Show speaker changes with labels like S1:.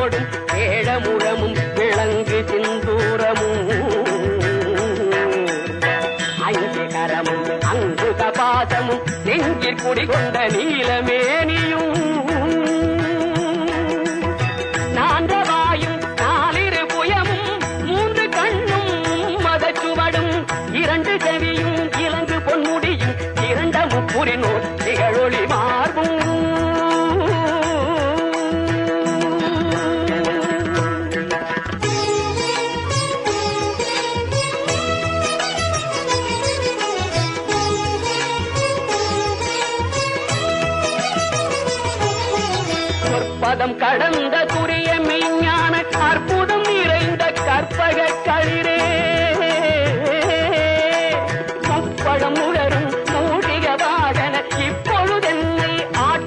S1: தோடும் ஏழமுழமும் விளங்கு சிந்தூரமும் ஐந்து கரமும் அங்குத பாசமும் நெஞ்சிற் குடிகொண்ட நீலமேனியும் நான்கவாயும் நாலிரு புயமும் மூன்று கண்ணும் மதச்சுவடும் இரண்டு செவியும் இலங்கு பொன்முடியும் இரண்ட முப்புரினோர் திகழொளி மார்பும் பதம் கடந்த துரி